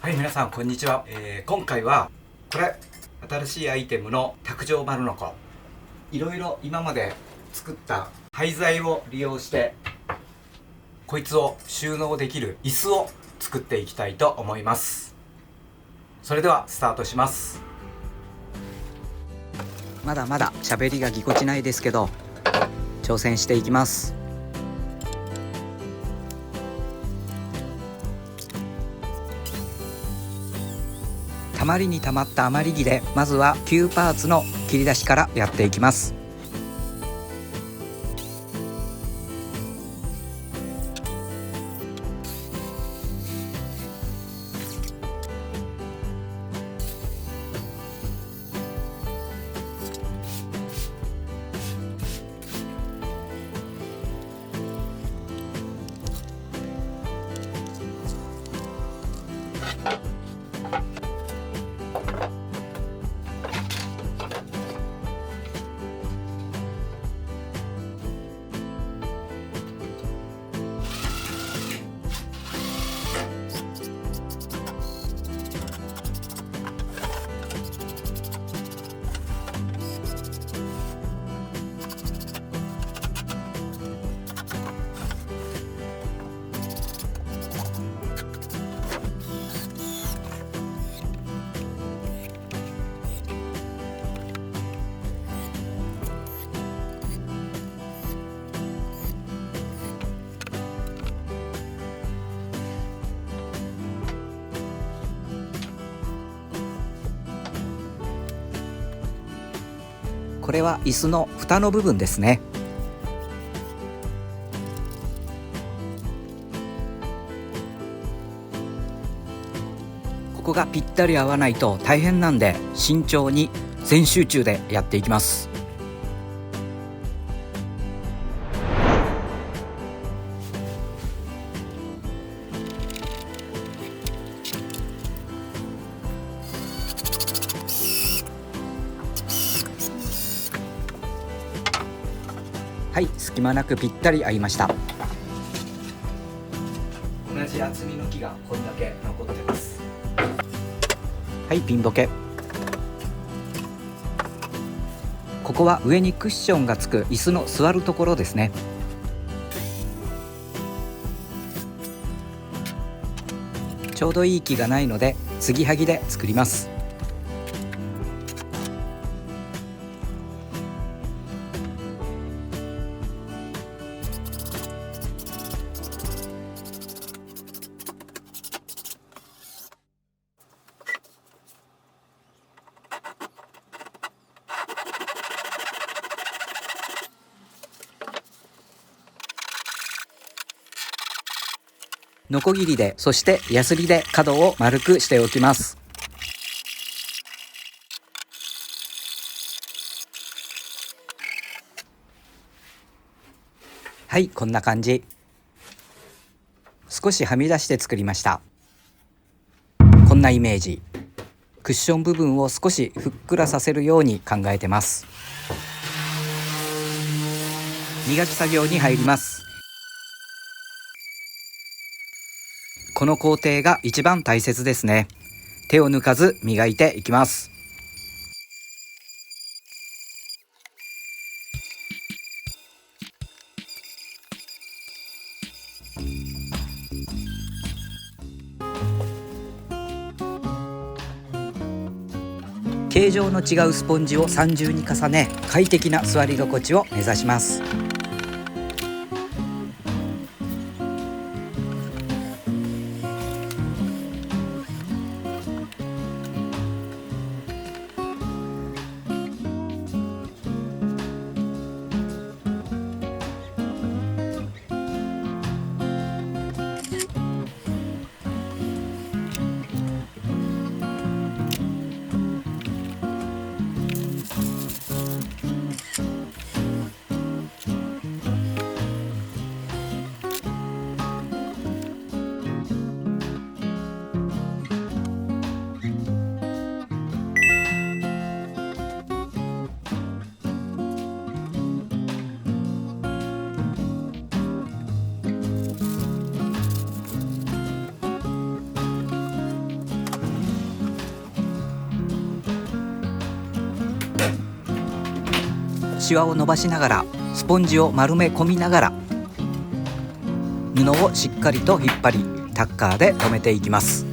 はい、皆さんこんにちは。今回はこれ新しいアイテムの卓上丸のこ、いろいろ今まで作った廃材を利用してこいつを収納できる椅子を作っていきたいと思います。それではスタートします。まだまだ喋りがぎこちないですけど、挑戦していきます。たまりにたまった余り木で、まずは9パーツの切り出しからやっていきます。これは椅子の蓋の部分ですね。ここがぴったり合わないと大変なんで、慎重に全集中でやっていきます。はい、隙間なくぴったり合いました。同じ厚みの木がこんだけ残ってます。はい、ピンボケ。ここは上にクッションがつく椅子の座るところですね。ちょうどいい木がないので継ぎはぎで作ります。ノコギリで、そしてヤスリで角を丸くしておきます。はい、こんな感じ。少しはみ出して作りました。こんなイメージ。クッション部分を少しふっくらさせるように考えてます。磨き作業に入ります。この工程が一番大切ですね。手を抜かず磨いていきます。形状の違うスポンジを3重に重ね、快適な座り心地を目指します。シワを伸ばしながらスポンジを丸め込みながら布をしっかりと引っ張りタッカーで留めていきます。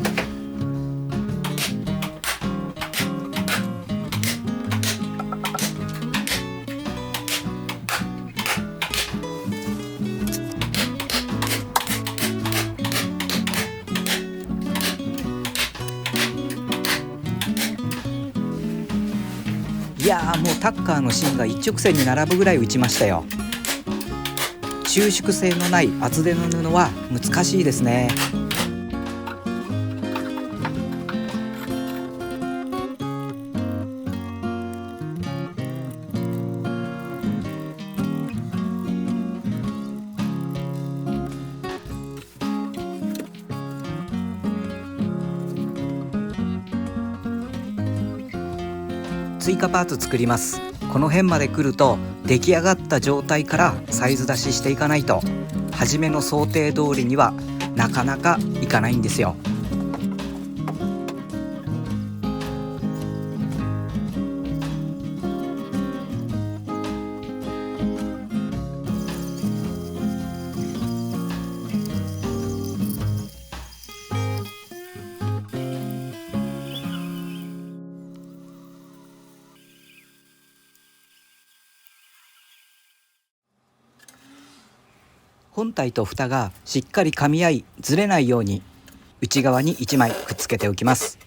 いやー、もうタッカーの芯が一直線に並ぶぐらい打ちましたよ。収縮性のない厚手の布は難しいですね。追加パーツ作ります。この辺まで来ると出来上がった状態からサイズ出ししていかないと初めの想定通りにはなかなかいかないんですよ。本体と蓋がしっかり噛み合いずれないように内側に1枚くっつけておきます。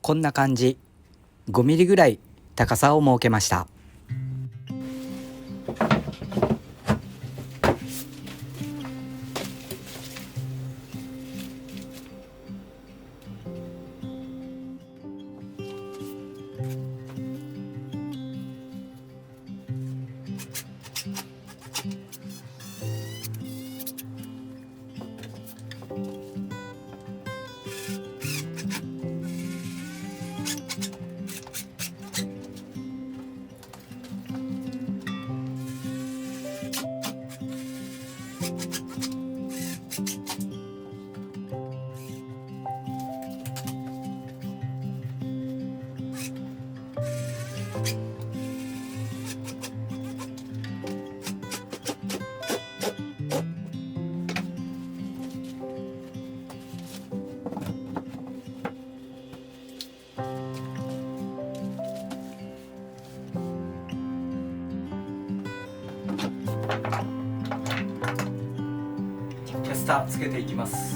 こんな感じ、5ミリぐらい高さを設けました。キャスターつけていきます。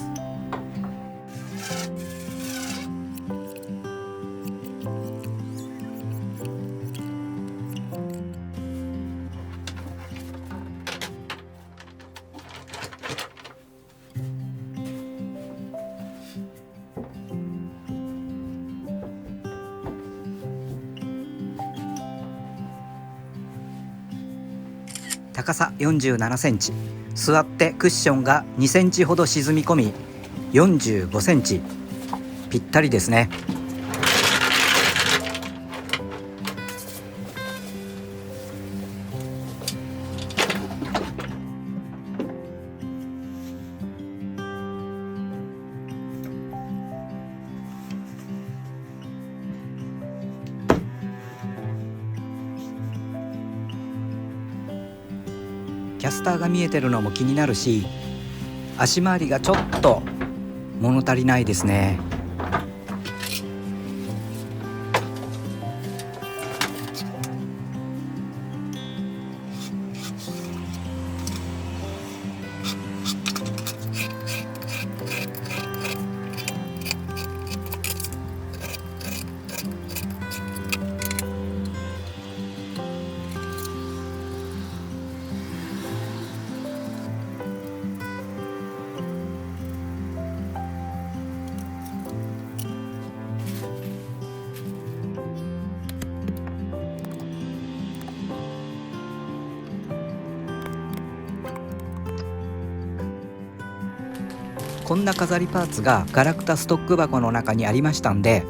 高さ47センチ、座ってクッションが2センチほど沈み込み45センチ、ぴったりですね。キャスターが見えてるのも気になるし、足回りがちょっと物足りないですね。こんな飾りパーツがガラクタストック箱の中にありましたんで、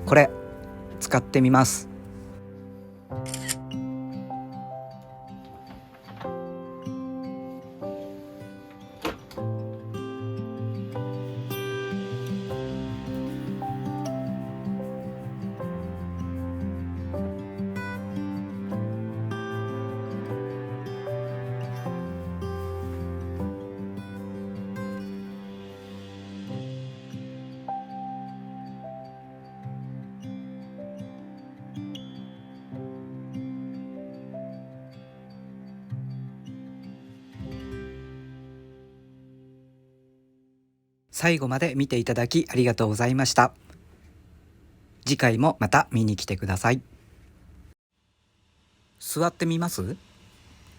これ使ってみます。最後まで見ていただきありがとうございました。次回もまた見に来てください。座ってみます？